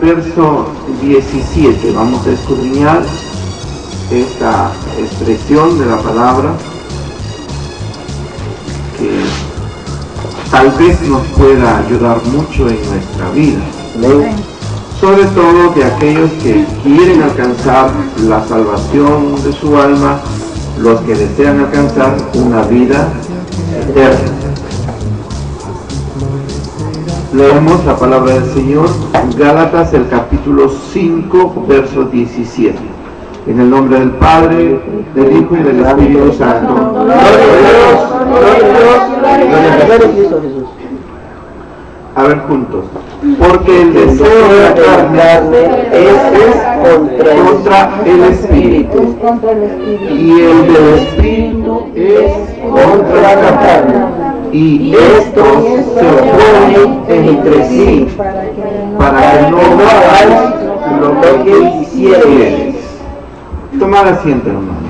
verso 17. Vamos a escudriñar esta expresión de la palabra que tal vez nos pueda ayudar mucho en nuestra vida. Sobre todo de aquellos que quieren alcanzar la salvación de su alma, los que desean alcanzar una vida eterna. Leemos la palabra del Señor, Gálatas, el capítulo 5, verso 17. En el nombre del Padre, del Hijo y del Espíritu Santo. A ver juntos. Porque el deseo de la carne es contra el Espíritu, y el del Espíritu es contra la carne, y estos se oponen entre sí, para que no hagáis lo que quisierais. Tomad asiento, hermano.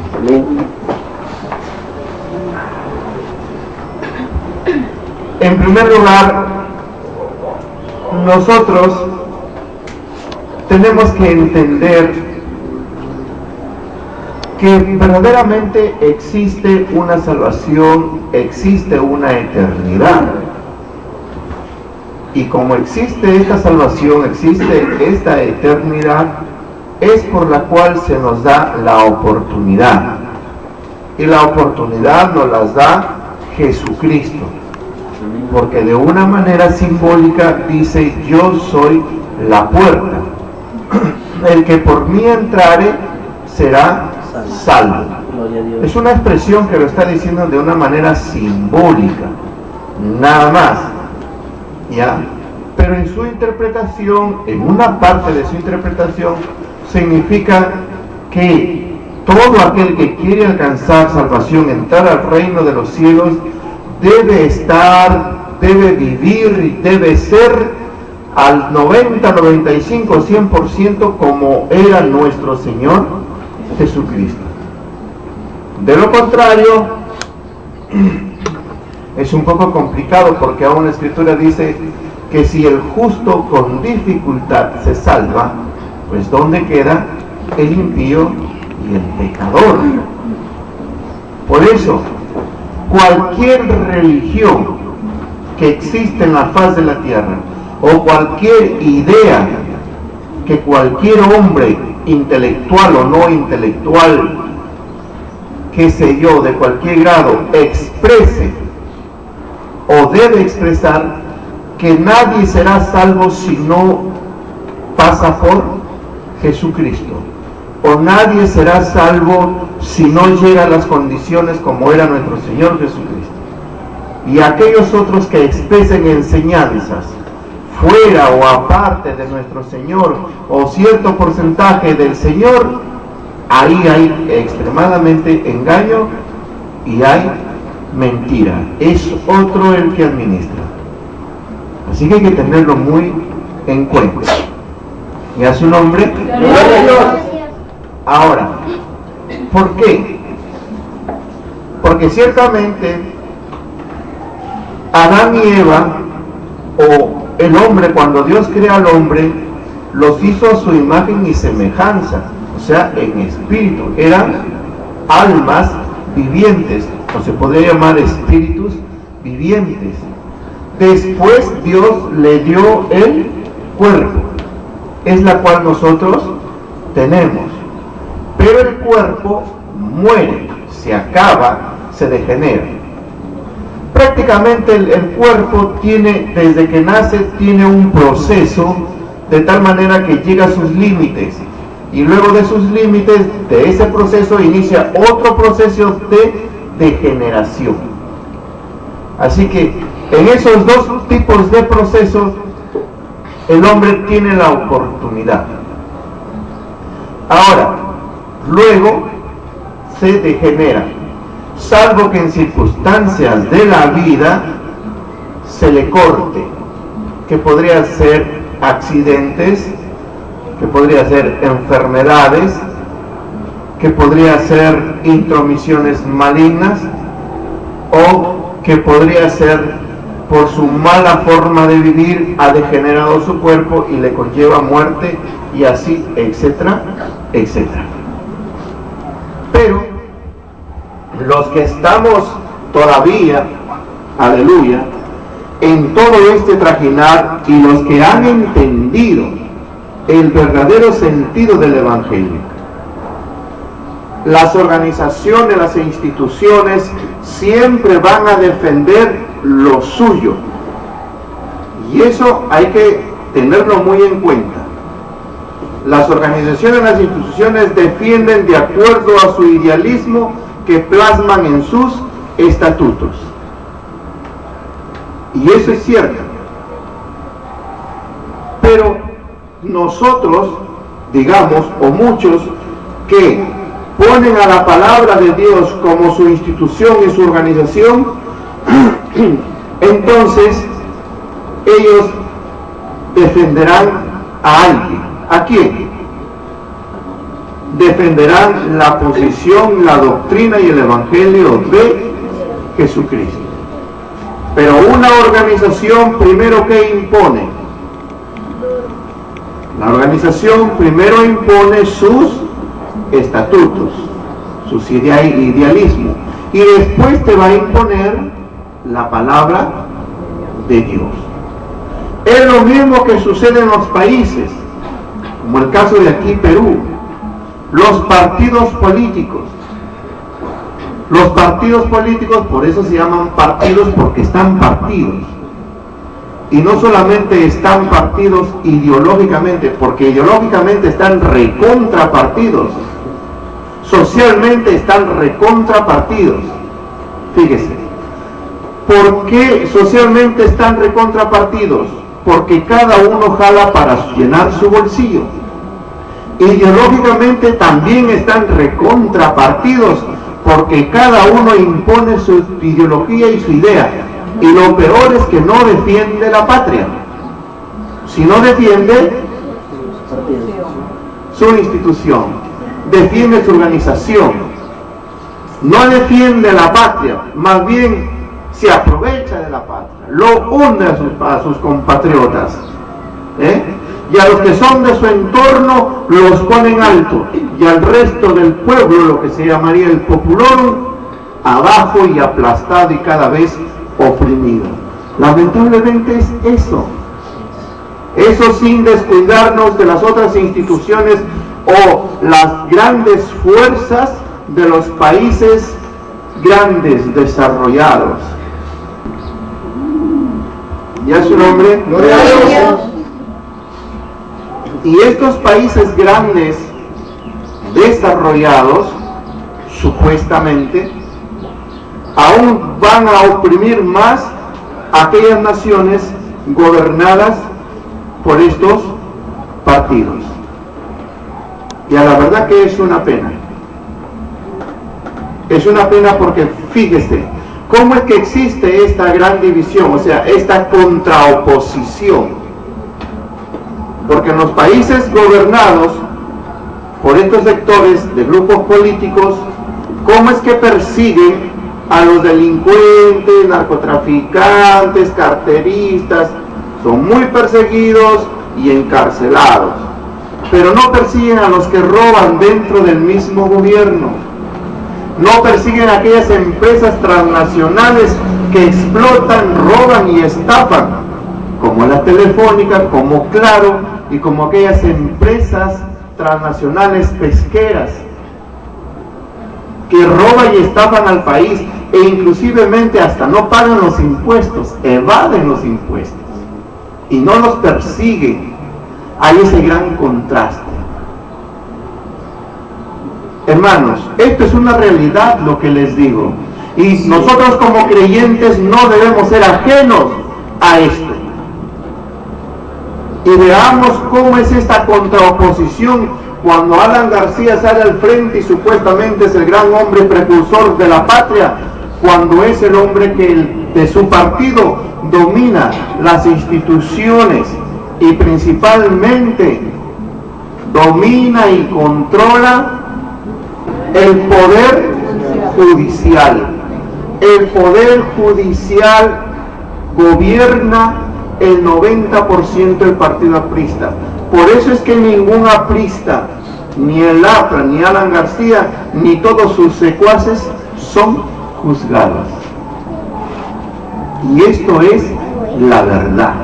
En primer lugar, nosotros tenemos que entender que verdaderamente existe una salvación, existe una eternidad. Y como existe esta salvación, existe esta eternidad, es por la cual se nos da la oportunidad. Y la oportunidad nos las da Jesucristo. Porque de una manera simbólica dice: yo soy la puerta. El que por mí entrare será salvo. Es una expresión que lo está diciendo de una manera simbólica, nada más, ¿ya? Pero en su interpretación, en una parte de su interpretación, significa que todo aquel que quiere alcanzar salvación, entrar al reino de los cielos, debe estar, debe vivir y debe ser al 90, 95, 100% como era nuestro Señor Jesucristo. De lo contrario, es un poco complicado, porque aún la Escritura dice que si el justo con dificultad se salva, pues ¿dónde queda el impío y el pecador? Por eso, cualquier religión que existe en la faz de la tierra, o cualquier idea que cualquier hombre, intelectual o no intelectual, qué sé yo, de cualquier grado, exprese o debe expresar, que nadie será salvo si no pasa por Jesucristo, o nadie será salvo si no llega a las condiciones como era nuestro Señor Jesucristo. Y aquellos otros que expresen enseñanzas fuera o aparte de nuestro Señor, o cierto porcentaje del Señor, ahí hay extremadamente engaño y hay mentira. Es otro el que administra. Así que hay que tenerlo muy en cuenta. ¿Y a su nombre? Ahora, ¿por qué? Porque ciertamente Adán y Eva, o el hombre, cuando Dios crea al hombre, los hizo a su imagen y semejanza, o sea, en espíritu. Eran almas vivientes, o se podría llamar espíritus vivientes. Después Dios le dio el cuerpo, es la cual nosotros tenemos. Pero el cuerpo muere, se acaba, se degenera. Prácticamente el cuerpo tiene, desde que nace, tiene un proceso de tal manera que llega a sus límites, y luego de sus límites, de ese proceso, inicia otro proceso de degeneración. Así que en esos dos tipos de procesos el hombre tiene la oportunidad. Ahora, luego se degenera, salvo que en circunstancias de la vida se le corte, que podría ser accidentes, que podría ser enfermedades, que podría ser intromisiones malignas, o que podría ser por su mala forma de vivir ha degenerado su cuerpo y le conlleva muerte, y así, etcétera, etcétera. Pero los que estamos todavía, aleluya, en todo este trajinar, y los que han entendido el verdadero sentido del Evangelio, las organizaciones, las instituciones siempre van a defender lo suyo, y eso hay que tenerlo muy en cuenta. Las organizaciones, las instituciones defienden de acuerdo a su idealismo que plasman en sus estatutos, y eso es cierto. Pero nosotros, digamos, o muchos que ponen a la palabra de Dios como su institución y su organización, entonces ellos defenderán a alguien. ¿A quién? Defenderán la posición, la doctrina y el evangelio de Jesucristo. Pero una organización primero que impone, la organización primero impone sus estatutos, sus idealismos, y después te va a imponer la palabra de Dios. Es lo mismo que sucede en los países, como el caso de aquí, Perú. Los partidos políticos, por eso se llaman partidos, porque están partidos. Y no solamente están partidos ideológicamente, porque ideológicamente están recontrapartidos, socialmente están recontrapartidos. Fíjese, ¿por qué socialmente están recontrapartidos? Porque cada uno jala para llenar su bolsillo. Ideológicamente también están recontrapartidos, porque cada uno impone su ideología y su idea. Y lo peor es que no defiende la patria, sino defiende su institución, defiende su organización, no defiende la patria, más bien se aprovecha de la patria, lo hunde a sus compatriotas, y a los que son de su entorno los ponen alto, y al resto del pueblo, lo que se llamaría el populorum, abajo y aplastado y cada vez oprimido. Lamentablemente es eso sin descuidarnos de las otras instituciones o las grandes fuerzas de los países grandes, desarrollados. ¿Ya su nombre? Gloria a Dios. Y estos países grandes, desarrollados, supuestamente, aún van a oprimir más a aquellas naciones gobernadas por estos partidos. Y a la verdad que es una pena. Es una pena porque fíjese, ¿cómo es que existe esta gran división? O sea, esta contraoposición. Porque en los países gobernados por estos sectores de grupos políticos, ¿cómo es que persiguen a los delincuentes, narcotraficantes, carteristas? Son muy perseguidos y encarcelados, pero no persiguen a los que roban dentro del mismo gobierno, no persiguen a aquellas empresas transnacionales que explotan, roban y estafan, como la Telefónica, como Claro y como aquellas empresas transnacionales pesqueras que roban y estafan al país, e inclusivemente hasta no pagan los impuestos, evaden los impuestos y no los persiguen. Hay ese gran contraste. Hermanos, esto es una realidad lo que les digo, y nosotros como creyentes no debemos ser ajenos a esto. Y veamos cómo es esta contraoposición cuando Alan García sale al frente y supuestamente es el gran hombre precursor de la patria, cuando es el hombre que de su partido domina las instituciones y principalmente domina y controla el poder judicial. El poder judicial gobierna el 90% del partido aprista. Por eso es que ningún aprista, ni el APRA, ni Alan García, ni todos sus secuaces son juzgados. Y esto es la verdad.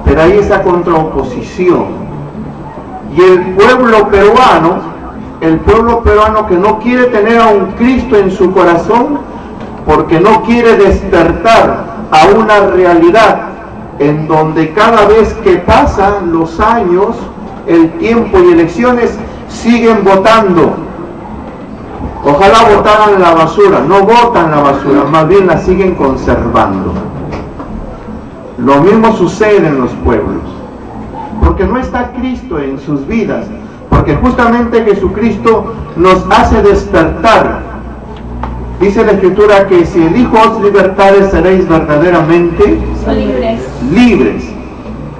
Pero hay esa contraoposición. Y el pueblo peruano que no quiere tener a un Cristo en su corazón, porque no quiere despertar a una realidad en donde cada vez que pasan los años, el tiempo y elecciones, siguen votando. Ojalá votaran la basura. No votan la basura, más bien la siguen conservando. Lo mismo sucede en los pueblos, porque no está Cristo en sus vidas, porque justamente Jesucristo nos hace despertar. Dice la Escritura que si el Hijo os libertare, seréis verdaderamente libres.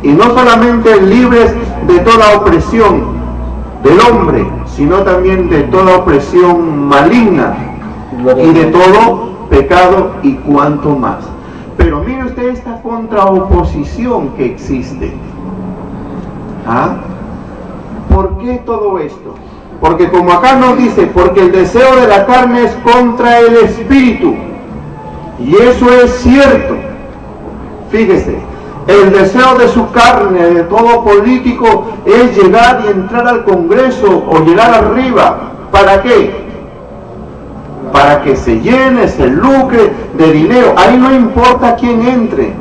Y no solamente libres de toda opresión del hombre, sino también de toda opresión maligna y de todo pecado y cuanto más. Pero mire usted esta contraoposición que existe. ¿Ah? ¿Por qué todo esto? Porque como acá nos dice, porque el deseo de la carne es contra el espíritu. Y eso es cierto. Fíjese, el deseo de su carne, de todo político, es llegar y entrar al Congreso o llegar arriba. ¿Para qué? Para que se llene, se lucre de dinero. Ahí no importa quién entre.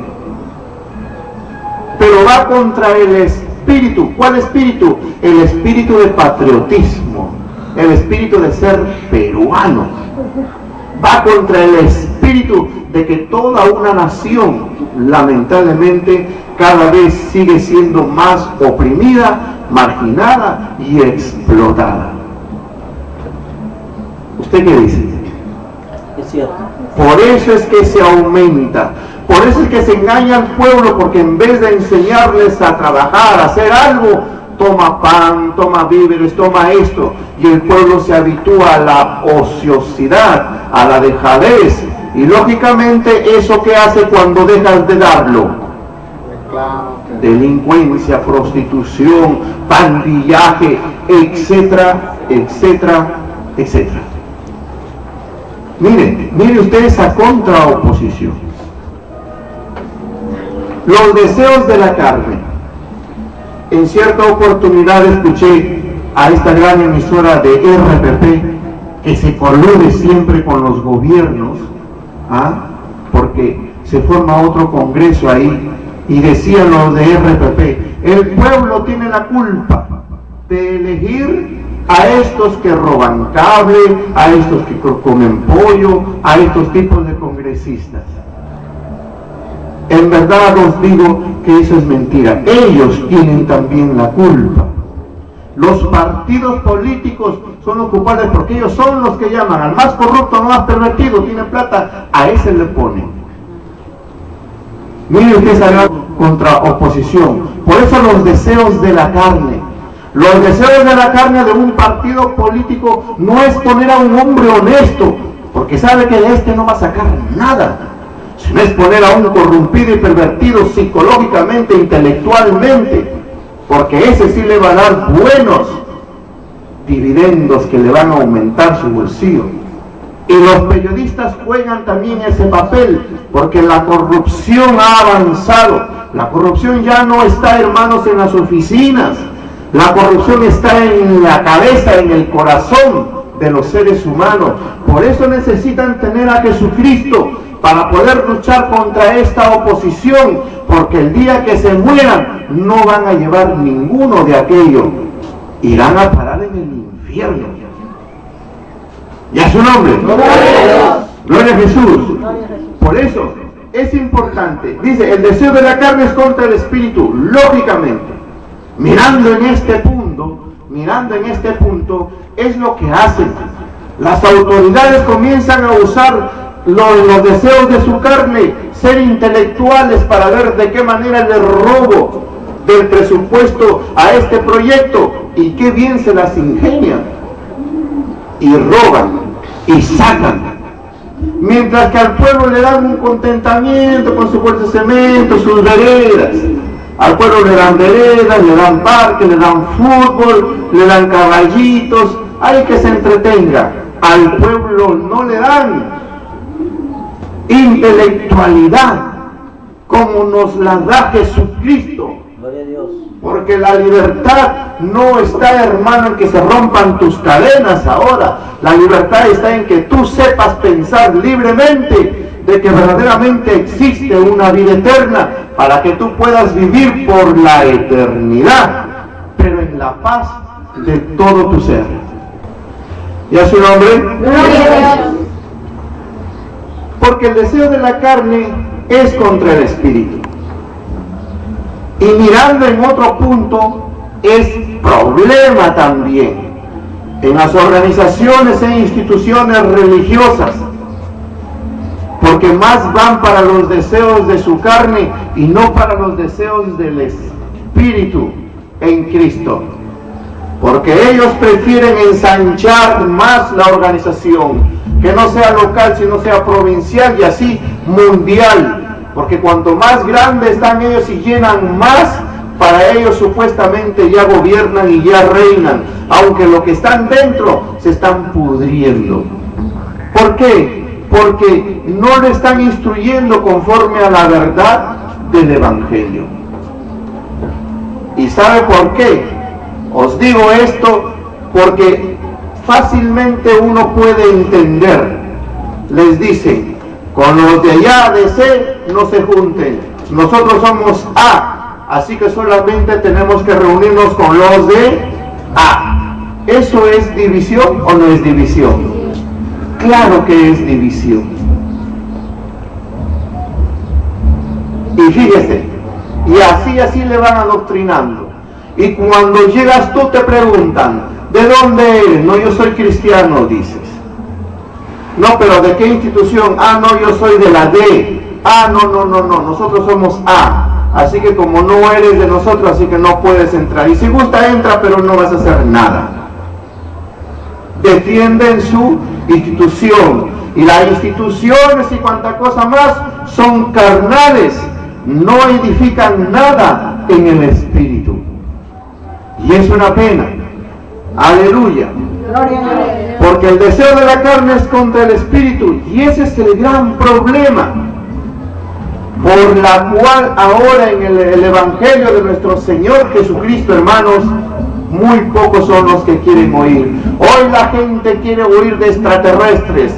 Pero va contra el espíritu. ¿Cuál espíritu? El espíritu de patriotismo, el espíritu de ser peruano. Va contra el espíritu de que toda una nación, lamentablemente, cada vez sigue siendo más oprimida, marginada y explotada. ¿Usted qué dice? Es cierto. Por eso es que se aumenta. Por eso es que se engaña al pueblo, porque en vez de enseñarles a trabajar, a hacer algo, toma pan, toma víveres, toma esto, y el pueblo se habitúa a la ociosidad, a la dejadez, y lógicamente eso que hace cuando dejas de darlo: delincuencia, prostitución, pandillaje, etcétera, etcétera, etcétera. Mire usted esa contraoposición. Los deseos de la carne. En cierta oportunidad escuché a esta gran emisora de RPP que se colude siempre con los gobiernos, porque se forma otro congreso ahí, y decían los de RPP: el pueblo tiene la culpa de elegir a estos que roban cable, a estos que comen pollo, a estos tipos de congresistas. En verdad os digo que eso es mentira. Ellos tienen también la culpa. Los partidos políticos son los culpables, porque ellos son los que llaman al más corrupto, al más pervertido, tiene plata, a ese le ponen. Mire usted esa gran contraoposición. Por eso los deseos de la carne. Los deseos de la carne de un partido político no es poner a un hombre honesto, porque sabe que de este no va a sacar nada, sino es poner a un corrompido y pervertido psicológicamente, intelectualmente, porque ese sí le va a dar buenos dividendos que le van a aumentar su bolsillo. Y los periodistas juegan también ese papel, porque la corrupción ha avanzado. La corrupción ya no está, hermanos, en las oficinas. La corrupción está en la cabeza, en el corazón de los seres humanos. Por eso necesitan tener a Jesucristo, para poder luchar contra esta oposición, porque el día que se mueran no van a llevar ninguno de aquello, irán a parar en el infierno. Y a su nombre, gloria a Jesús. Por eso es importante, dice, el deseo de la carne es contra el espíritu. Lógicamente, mirando en este punto, es lo que hacen. Las autoridades comienzan a usar los deseos de su carne, ser intelectuales, para ver de qué manera le robo del presupuesto a este proyecto, y qué bien se las ingenian, y roban, y sacan, Mientras que al pueblo le dan un contentamiento con su bolsa de cemento, sus veredas. Al pueblo le dan veredas, le dan parques, le dan fútbol, le dan caballitos, hay que se entretenga. Al pueblo no le dan intelectualidad como nos la da Jesucristo. Gloria a Dios. Porque la libertad no está, hermano, en que se rompan tus cadenas ahora. La libertad está en que tú sepas pensar libremente de que verdaderamente existe una vida eterna para que tú puedas vivir por la eternidad, pero en la paz de todo tu ser. ¿Y a su nombre? Porque el deseo de la carne es contra el espíritu. Y mirando en otro punto, es problema también en las organizaciones e instituciones religiosas, porque más van para los deseos de su carne y no para los deseos del espíritu en Cristo, porque ellos prefieren ensanchar más la organización, que no sea local sino sea provincial y así mundial. Porque cuanto más grandes están ellos y llenan más, para ellos supuestamente ya gobiernan y ya reinan, aunque lo que están dentro se están pudriendo. ¿Por qué? Porque no le están instruyendo conforme a la verdad del Evangelio. ¿Y sabe por qué? Os digo esto porque fácilmente uno puede entender. Les dicen: con los de allá de C no se junten, nosotros somos A, así que solamente tenemos que reunirnos con los de A. ¿Eso es división o no es división? Claro que es división. Y fíjese, y así le van adoctrinando. Y cuando llegas tú te preguntan: ¿de dónde eres? No, yo soy cristiano, dices. No, pero ¿de qué institución? Ah, no, yo soy de la D. Ah, no, nosotros somos A. Así que como no eres de nosotros, así que no puedes entrar. Y si gusta, entra, pero no vas a hacer nada. Defienden su institución. Y las instituciones y cuanta cosa más son carnales. No edifican nada en el espíritu. Y es una pena. Aleluya. Porque el deseo de la carne es contra el espíritu, y ese es el gran problema, por la cual ahora en el Evangelio de nuestro Señor Jesucristo, hermanos, muy pocos son los que quieren oír. Hoy la gente quiere oír de extraterrestres.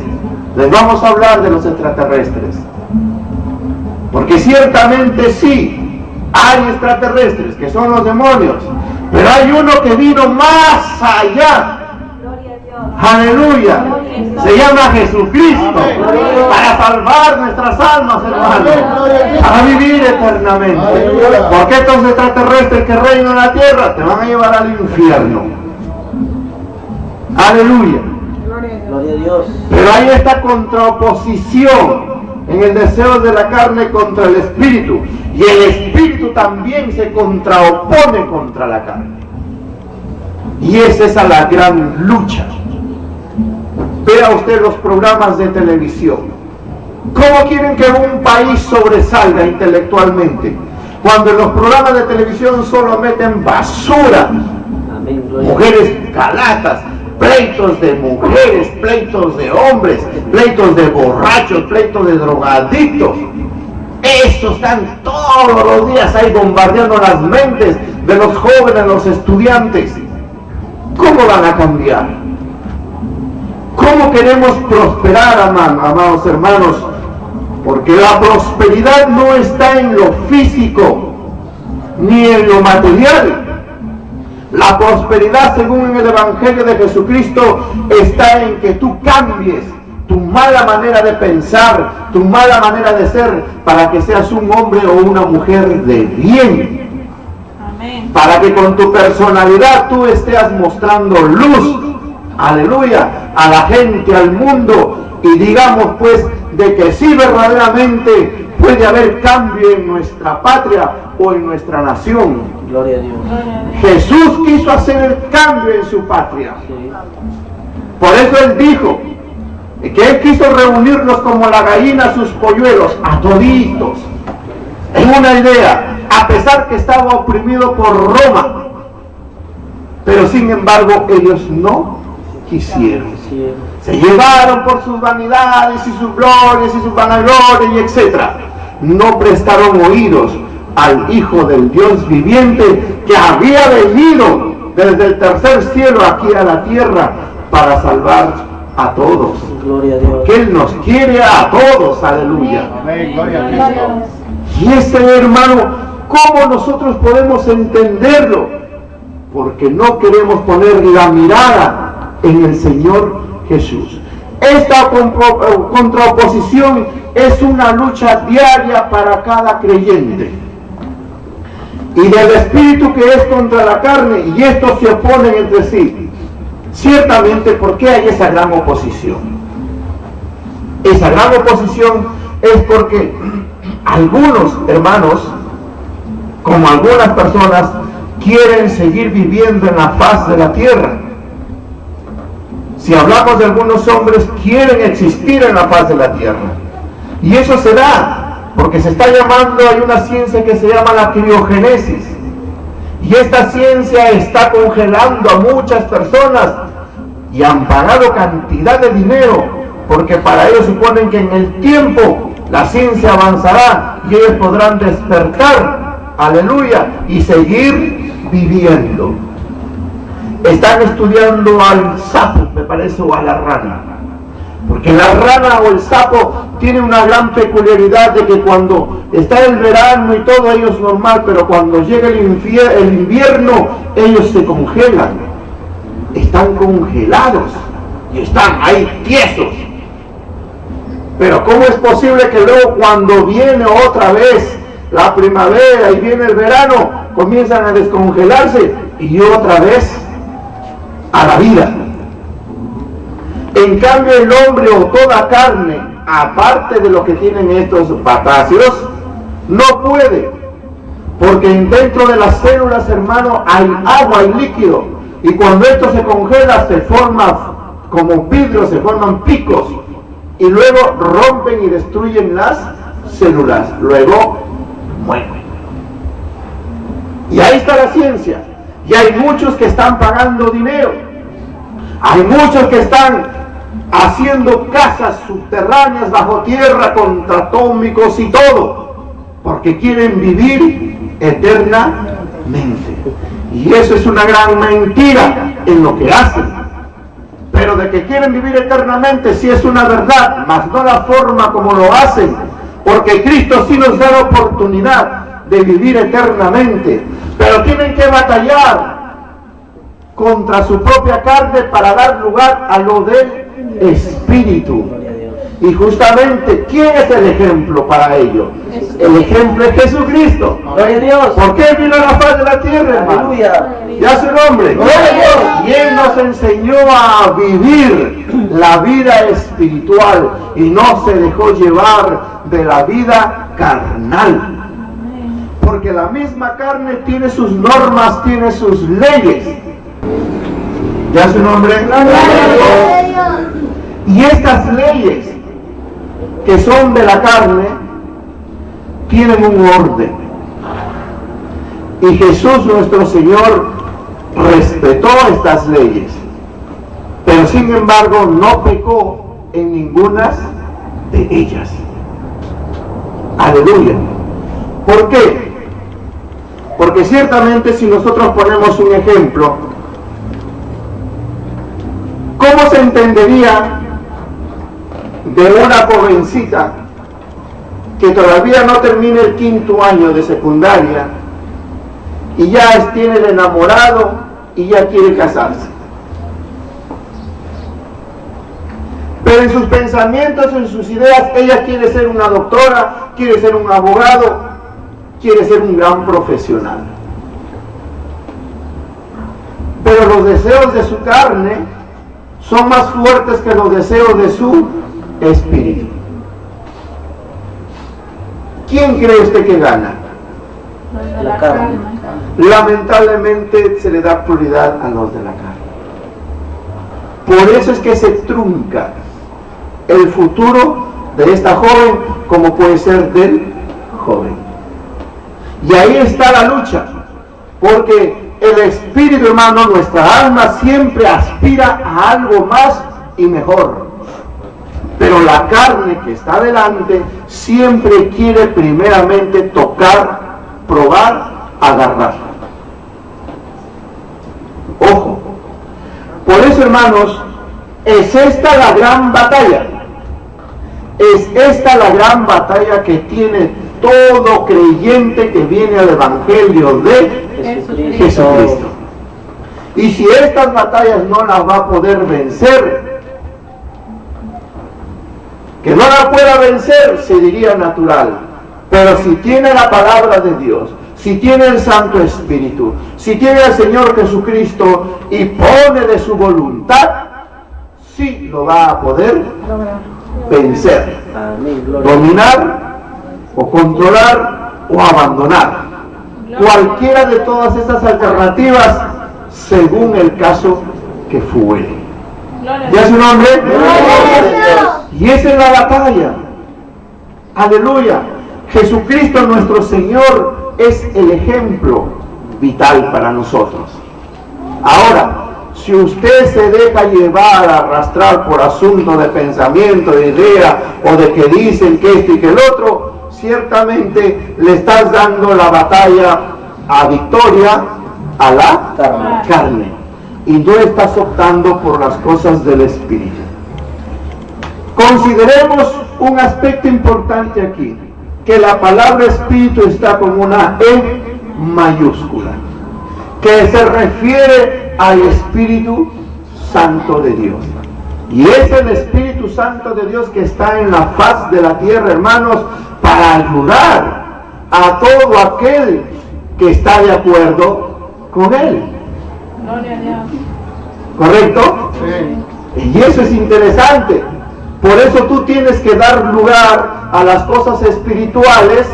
Les vamos a hablar de los extraterrestres, porque ciertamente sí, hay extraterrestres que son los demonios, pero hay uno que vino más allá. Aleluya, se llama Jesucristo, para salvar nuestras almas, hermanos, para vivir eternamente. Porque estos extraterrestres que reinan en la tierra te van a llevar al infierno. Aleluya. Gloria a Dios. Pero hay esta contraoposición en el deseo de la carne contra el espíritu, y el espíritu también se contraopone contra la carne. Y esa es la gran lucha. Vea usted los programas de televisión. ¿Cómo quieren que un país sobresalga intelectualmente? Cuando en los programas de televisión solo meten basura. Amén. Mujeres calatas, pleitos de mujeres, pleitos de hombres, pleitos de borrachos, pleitos de drogadictos. Estos están todos los días ahí bombardeando las mentes de los jóvenes, los estudiantes. ¿Cómo van a cambiar? ¿Cómo queremos prosperar, amados hermanos? Porque la prosperidad no está en lo físico, ni en lo material. La prosperidad, según en el Evangelio de Jesucristo, está en que tú cambies tu mala manera de pensar, tu mala manera de ser, para que seas un hombre o una mujer de bien. Amén. Para que con tu personalidad tú estés mostrando luz, aleluya, a la gente, al mundo, y digamos pues de que sí verdaderamente puede haber cambio en nuestra patria o en nuestra nación. Gloria a Dios. Jesús quiso hacer el cambio en su patria. Sí. Por eso Él dijo: que Él quiso reunirnos como la gallina sus polluelos, a toditos, en una idea, a pesar que estaba oprimido por Roma, pero sin embargo ellos no quisieron. Se llevaron por sus vanidades y sus glorias y sus vanaglorias y etcétera. No prestaron oídos al Hijo del Dios viviente que había venido desde el tercer cielo aquí a la tierra para salvar a todos. Gloria a Dios. Que Él nos quiere a todos, aleluya. Amén, gloria a Cristo. Y este, hermano, ¿cómo nosotros podemos entenderlo? Porque no queremos poner la mirada en el Señor Jesús. Esta contraoposición es una lucha diaria para cada creyente. Y del espíritu que es contra la carne, y estos se oponen entre sí. Ciertamente, ¿por qué hay esa gran oposición? Esa gran oposición es porque algunos hermanos, como algunas personas, quieren seguir viviendo en la faz de la tierra. Si hablamos de algunos hombres, quieren existir en la faz de la tierra. Y eso se da, porque se está llamando, hay una ciencia que se llama la criogénesis. Y esta ciencia está congelando a muchas personas y han pagado cantidad de dinero, porque para ellos suponen que en el tiempo la ciencia avanzará y ellos podrán despertar, aleluya, y seguir viviendo. Están estudiando al sapo, me parece, o a la rana, porque la rana o el sapo tiene una gran peculiaridad de que cuando está el verano y todo ellos normal, pero cuando llega el invierno ellos se congelan, están congelados y están ahí tiesos. Pero ¿cómo es posible que luego cuando viene otra vez la primavera y viene el verano comienzan a descongelarse y otra vez a la vida? En cambio el hombre o toda carne, aparte de lo que tienen estos batáceos, no puede, porque dentro de las células, hermano, hay agua y líquido, y cuando esto se congela se forma como vidrio, se forman picos, y luego rompen y destruyen las células, luego mueren. Y ahí está la ciencia, y hay muchos que están pagando dinero, hay muchos que están haciendo casas subterráneas bajo tierra contra atómicos y todo, porque quieren vivir eternamente. Y eso es una gran mentira en lo que hacen. Pero de que quieren vivir eternamente sí es una verdad, mas no la forma como lo hacen, porque Cristo sí nos da la oportunidad de vivir eternamente, pero tienen que batallar contra su propia carne para dar lugar a lo del Espíritu. Y justamente, ¿quién es el ejemplo para ello? El ejemplo es Jesucristo. Gloria a Dios. ¿Por qué vino a la faz de la tierra, hermano? Aleluya. Ya su nombre. Gloria a Dios. Y Él nos enseñó a vivir la vida espiritual y no se dejó llevar de la vida carnal. Porque la misma carne tiene sus normas, tiene sus leyes. ¿Ya su nombre? Y estas leyes que son de la carne tienen un orden. Y Jesús nuestro Señor respetó estas leyes, pero sin embargo no pecó en ninguna de ellas. Aleluya. ¿Por qué? Porque ciertamente si nosotros ponemos un ejemplo, ¿cómo se entendería de una jovencita que todavía no termina el 5º año de secundaria y ya tiene el enamorado y ya quiere casarse? Pero en sus pensamientos, en sus ideas, ella quiere ser una doctora, quiere ser un abogado, quiere ser un gran profesional. Pero los deseos de su carne son más fuertes que los deseos de su espíritu. ¿Quién cree usted que gana? La carne. Lamentablemente se le da prioridad a los de la carne. Por eso es que se trunca el futuro de esta joven como puede ser del joven. Y ahí está la lucha, porque el espíritu, hermano, nuestra alma siempre aspira a algo más y mejor. Pero la carne que está delante siempre quiere primeramente tocar, probar, agarrar. Ojo. Por eso, hermanos, es esta la gran batalla. Es esta la gran batalla que tiene todo creyente que viene al Evangelio de Jesucristo. Y si estas batallas no las va a poder vencer, que no la pueda vencer, se diría natural. Pero si tiene la palabra de Dios, si tiene el Santo Espíritu, si tiene al Señor Jesucristo y pone de su voluntad, sí lo va a poder vencer, dominar o controlar o abandonar. Cualquiera de todas estas alternativas, según el caso que fuere. ¿Ya es su nombre? Y esa es la batalla. Aleluya. Jesucristo nuestro Señor es el ejemplo vital para nosotros. Ahora, si usted se deja llevar, arrastrar por asuntos de pensamiento, de idea, o de que dicen que esto y que el otro, ciertamente le estás dando la batalla a victoria a la carne. Y no estás optando por las cosas del Espíritu. Consideremos un aspecto importante aquí, que la palabra Espíritu está con una E mayúscula, que se refiere al Espíritu Santo de Dios. Y es el Espíritu Santo de Dios que está en la faz de la tierra, hermanos, para ayudar a todo aquel que está de acuerdo con Él. Gloria a Dios. ¿Correcto? Sí. Y eso es interesante. Por eso tú tienes que dar lugar a las cosas espirituales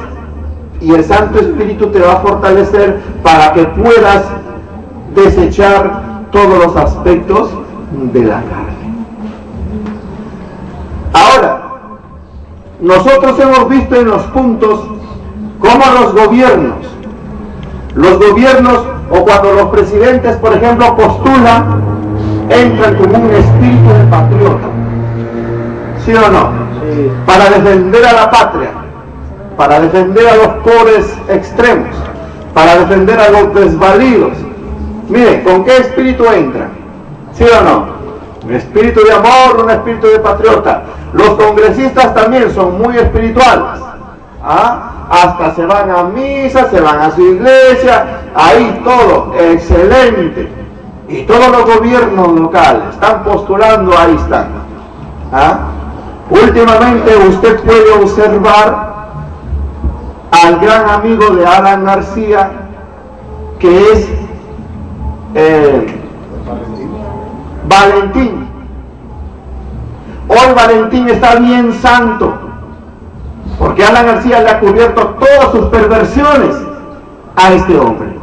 y el Santo Espíritu te va a fortalecer para que puedas desechar todos los aspectos de la carne. Ahora, nosotros hemos visto en los puntos cómo los gobiernos o cuando los presidentes, por ejemplo, postulan, entran con un espíritu de patriota. ¿Sí o no? Sí. Para defender a la patria, para defender a los pobres extremos, para defender a los desvalidos. Mire, ¿con qué espíritu entran? ¿Sí o no? Un espíritu de amor, un espíritu de patriota. Los congresistas también son muy espirituales. Hasta se van a misa, se van a su iglesia, ahí todo, excelente. Y todos los gobiernos locales están postulando, ahí están. Últimamente usted puede observar al gran amigo de Alan García, que es Valentín. Hoy Valentín está bien santo, porque Alan García le ha cubierto todas sus perversiones a este hombre.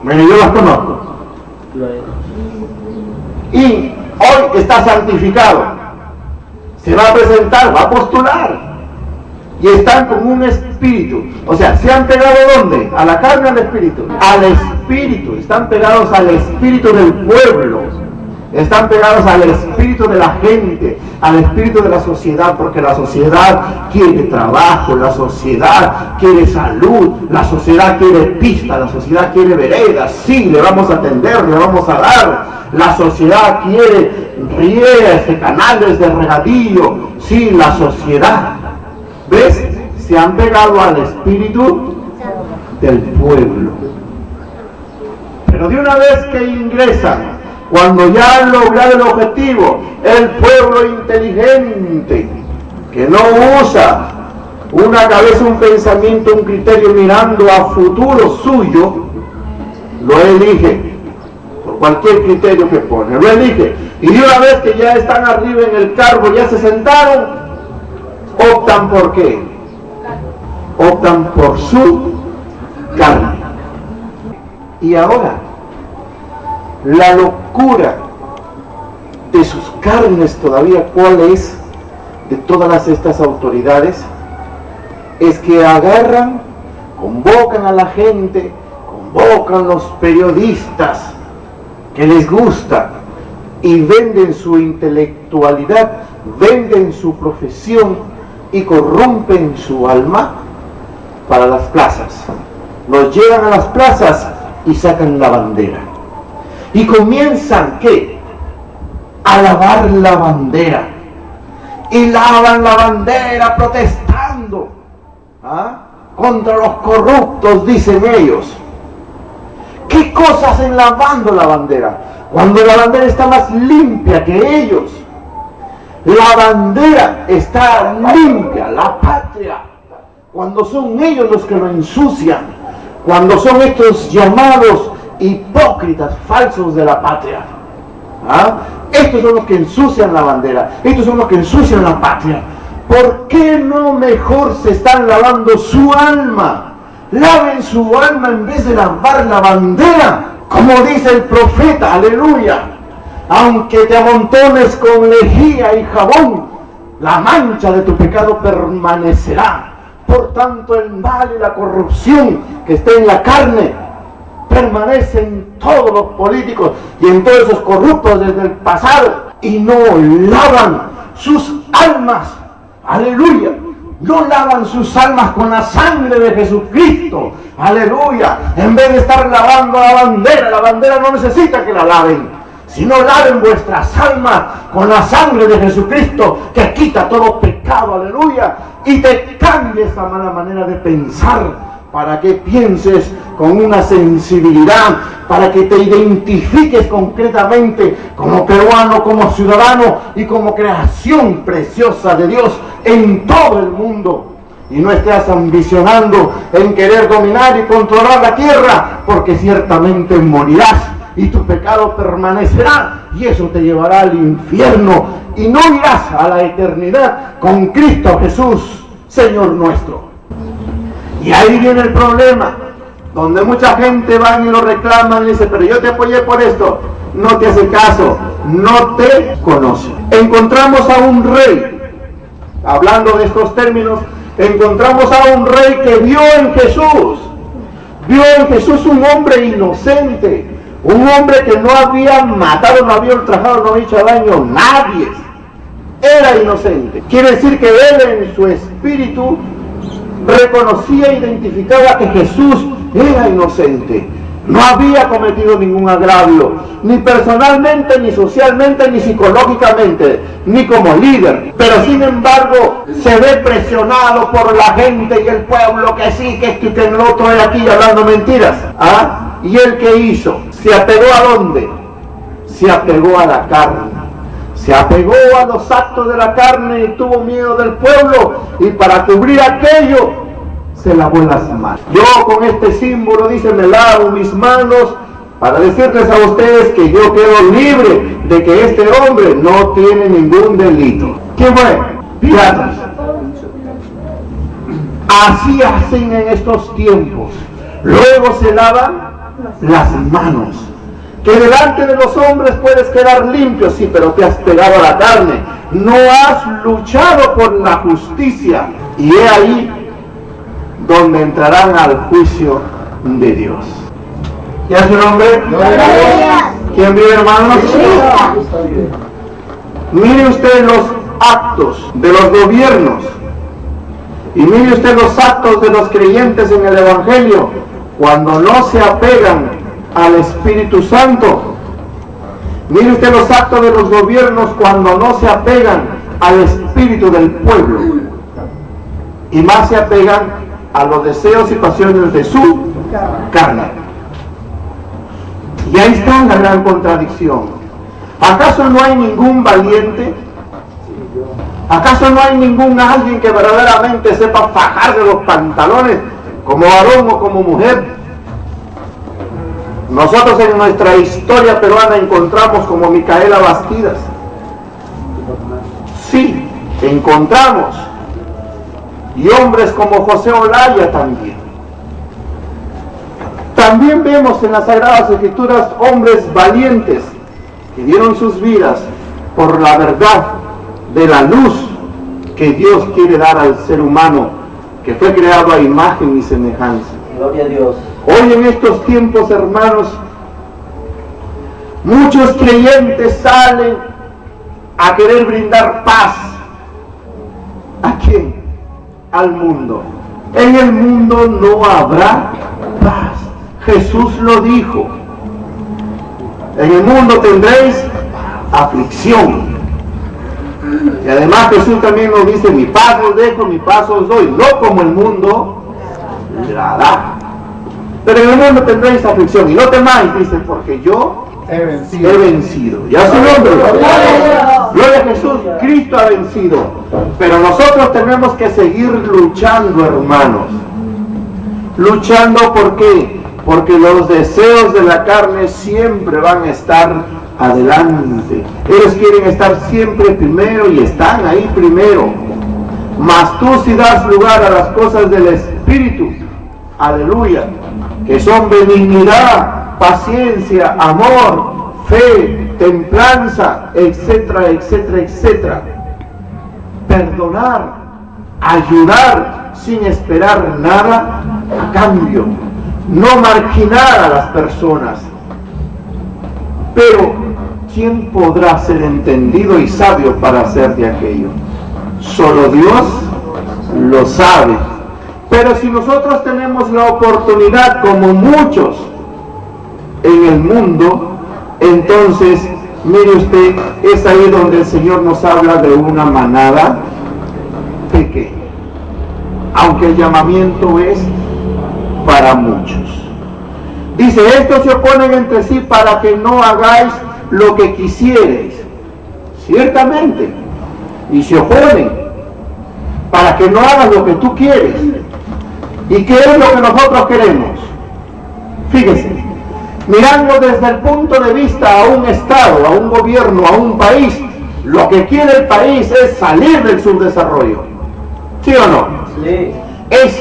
Bueno, yo las conozco. Y hoy está santificado. Se va a presentar, va a postular. Y están con un espíritu. O sea, ¿se han pegado dónde? ¿A la carne o al espíritu? Al espíritu. Están pegados al espíritu del pueblo. Están pegados al espíritu de la gente, al espíritu de la sociedad, porque la sociedad quiere trabajo, la sociedad quiere salud, la sociedad quiere pista, la sociedad quiere veredas. Sí, le vamos a atender, le vamos a dar. La sociedad quiere canales de regadío. Sí, la sociedad. ¿Ves? Se han pegado al espíritu del pueblo. Pero de una vez que ingresan, cuando ya han logrado el objetivo, el pueblo inteligente, que no usa una cabeza, un pensamiento, un criterio mirando a futuro suyo, lo elige, por cualquier criterio que pone, lo elige. Y de una vez que ya están arriba en el cargo, ya se sentaron, optan por ¿qué? Optan por su carne. Y ahora, la locura de sus carnes todavía, ¿cuál es? de todas estas autoridades es que agarran, convocan a la gente, convocan los periodistas que les gusta y venden su intelectualidad, venden su profesión y corrompen su alma para las plazas. Los llevan a las plazas y sacan la bandera. Y comienzan, ¿qué? A lavar la bandera. Y lavan la bandera protestando contra los corruptos, dicen ellos. ¿Qué cosas hacen lavando la bandera? Cuando la bandera está más limpia que ellos. La bandera está limpia, la patria. Cuando son ellos los que lo ensucian. Cuando son estos llamados hipócritas falsos de la patria. Estos son los que ensucian la bandera. Estos son los que ensucian la patria. ¿Por qué no mejor se están lavando su alma? Laven su alma en vez de lavar la bandera. Como dice el profeta, aleluya. Aunque te amontones con lejía y jabón, la mancha de tu pecado permanecerá. Por tanto, el mal y la corrupción que está en la carne permanece en todos los políticos y en todos esos corruptos desde el pasado, y no lavan sus almas, aleluya, no lavan sus almas con la sangre de Jesucristo, aleluya. En vez de estar lavando la bandera no necesita que la laven, sino laven vuestras almas con la sangre de Jesucristo, que quita todo pecado, aleluya, y te cambia esa mala manera de pensar, para que pienses con una sensibilidad, para que te identifiques concretamente como peruano, como ciudadano y como creación preciosa de Dios en todo el mundo. Y no estés ambicionando en querer dominar y controlar la tierra, porque ciertamente morirás y tu pecado permanecerá, y eso te llevará al infierno y no irás a la eternidad con Cristo Jesús, Señor nuestro. Y ahí viene el problema, donde mucha gente va y lo reclaman y dice, pero yo te apoyé por esto. No te hace caso, no te conoce. Encontramos a un rey, hablando de estos términos, encontramos a un rey que vio en Jesús un hombre inocente, un hombre que no había matado, no había ultrajado, no había hecho daño a nadie. Era inocente. Quiere decir que él en su espíritu reconocía e identificaba que Jesús era inocente. No había cometido ningún agravio, ni personalmente, ni socialmente, ni psicológicamente, ni como líder. Pero sin embargo, se ve presionado por la gente y el pueblo, que sí, que esto y que el otro, es aquí hablando mentiras. ¿Y él qué hizo? ¿Se apegó a dónde? Se apegó a la carne. Se apegó a los actos de la carne y tuvo miedo del pueblo, y para cubrir aquello se lavó las manos. Yo con este símbolo, dice, me lavo mis manos para decirles a ustedes que yo quedo libre de que este hombre no tiene ningún delito. ¿Quién fue? Pilatos. Así hacen en estos tiempos. Luego se lavan las manos. Que delante de los hombres puedes quedar limpio, sí, pero te has pegado a la carne. No has luchado por la justicia. Y he ahí donde entrarán al juicio de Dios. ¿Qué hace el hombre? ¿Quién vive, hermanos? Mire usted los actos de los gobiernos y mire usted los actos de los creyentes en el Evangelio cuando no se apegan al Espíritu Santo. Mire usted los actos de los gobiernos cuando no se apegan al espíritu del pueblo y más se apegan a los deseos y pasiones de su carne. Y ahí está la gran contradicción. ¿Acaso no hay ningún valiente? ¿Acaso no hay ningún alguien que verdaderamente sepa fajar de los pantalones como varón o como mujer? Nosotros en nuestra historia peruana encontramos como Micaela Bastidas. Sí, encontramos. Y hombres como José Olaya también. También vemos en las Sagradas Escrituras hombres valientes que dieron sus vidas por la verdad de la luz que Dios quiere dar al ser humano, que fue creado a imagen y semejanza. Gloria a Dios. Hoy en estos tiempos, hermanos, muchos creyentes salen a querer brindar paz. ¿A quién? Al mundo. En el mundo no habrá paz. Jesús lo dijo. En el mundo tendréis aflicción. Y además Jesús también nos dice, mi paz os dejo, mi paz os doy, no como el mundo la da. Pero en el mundo tendréis aflicción, y no temáis, dice, porque yo he vencido. Ya su nombre. Gloria a Jesús, Cristo ha vencido. Pero nosotros tenemos que seguir luchando, hermanos. Luchando, ¿por qué? Porque los deseos de la carne siempre van a estar adelante. Ellos quieren estar siempre primero y están ahí primero. Mas tú, si das lugar a las cosas del Espíritu, aleluya, que son benignidad, paciencia, amor, fe, templanza, etcétera, etcétera, etcétera. Perdonar, ayudar sin esperar nada a cambio. No marginar a las personas. Pero, ¿quién podrá ser entendido y sabio para hacer de aquello? Solo Dios lo sabe. Pero si nosotros tenemos la oportunidad, como muchos en el mundo, entonces, mire usted, es ahí donde el Señor nos habla de una manada pequeña. Aunque el llamamiento es para muchos. Dice, estos se oponen entre sí para que no hagáis lo que quisierais. Ciertamente. Y se oponen para que no hagas lo que tú quieres. ¿Y qué es lo que nosotros queremos? Fíjese, mirando desde el punto de vista a un Estado, a un gobierno, a un país, lo que quiere el país es salir del subdesarrollo. ¿Sí o no? Sí. Es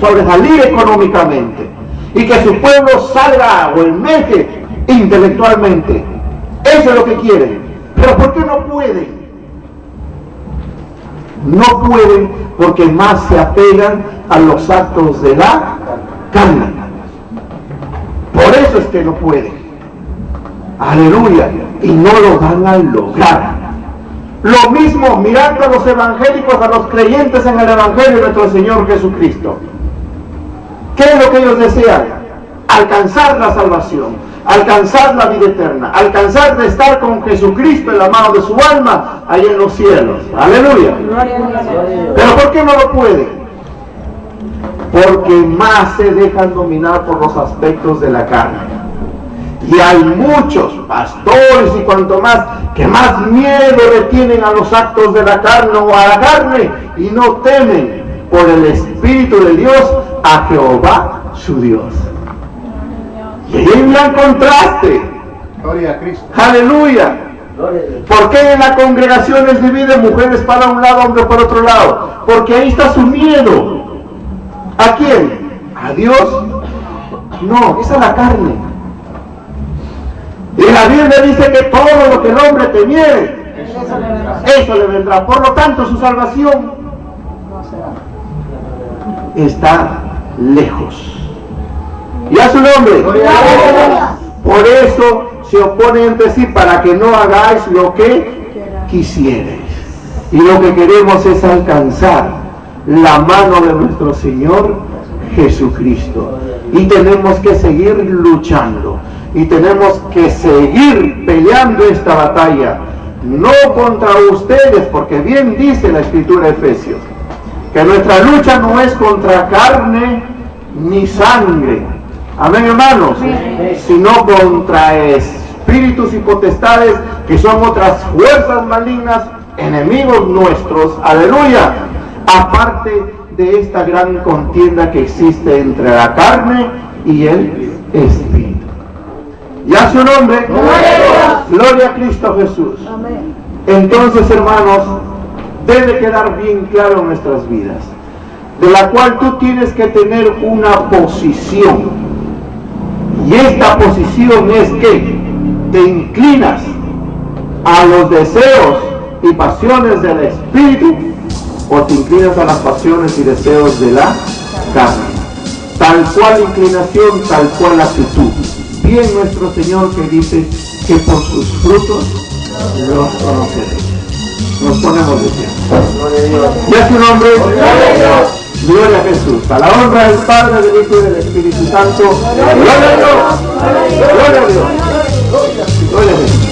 sobresalir económicamente y que su pueblo salga o emerge intelectualmente. Eso es lo que quieren. Pero ¿por qué no pueden? No pueden porque más se apegan a los actos de la carne. Por eso es que no pueden. Aleluya. Y no lo van a lograr. Lo mismo mirando a los evangélicos, a los creyentes en el Evangelio de nuestro Señor Jesucristo. ¿Qué es lo que ellos desean? Alcanzar la salvación, alcanzar la vida eterna, alcanzar de estar con Jesucristo en la mano de su alma, allá en los cielos. Aleluya. ¿Pero por qué no lo pueden? Porque más se dejan dominar por los aspectos de la carne. Y hay muchos pastores y cuanto más que más miedo le tienen a los actos de la carne o a la carne y no temen por el Espíritu de Dios a Jehová su Dios. Y ahí hay un gran contraste. Gloria a Cristo. Aleluya. ¿Por qué en las congregaciones dividen mujeres para un lado, hombres para otro lado? Porque ahí está su miedo. ¿A quién? ¿A Dios? No, es a la carne. Y la Biblia dice que todo lo que el hombre temiere, eso le vendrá. Por lo tanto, su salvación está lejos. Y a su nombre. Por eso se oponen entre sí para que no hagáis lo que quisierais. Y lo que queremos es alcanzar la mano de nuestro Señor Jesucristo. Y tenemos que seguir luchando. Y tenemos que seguir peleando esta batalla. No contra ustedes, porque bien dice la Escritura de Efesios, que nuestra lucha no es contra carne ni sangre. Amén, hermanos. Sino contra espíritus y potestades, que son otras fuerzas malignas, enemigos nuestros. Aleluya. Aparte de esta gran contienda que existe entre la carne y el espíritu. Y a su nombre, gloria a Cristo Jesús. Amén. Entonces, hermanos, debe quedar bien claro en nuestras vidas, de la cual tú tienes que tener una posición. Y esta posición es que te inclinas a los deseos y pasiones del espíritu, o te inclinas a las pasiones y deseos de la carne. Tal cual inclinación, tal cual actitud. Bien nuestro Señor que dice que por sus frutos los conoceréis. Nos ponemos de pie. Y a su nombre, gloria a Jesús. A la honra del Padre, del Hijo y del Espíritu Santo. Gloria a Dios. Gloria a Dios. Gloria a Jesús.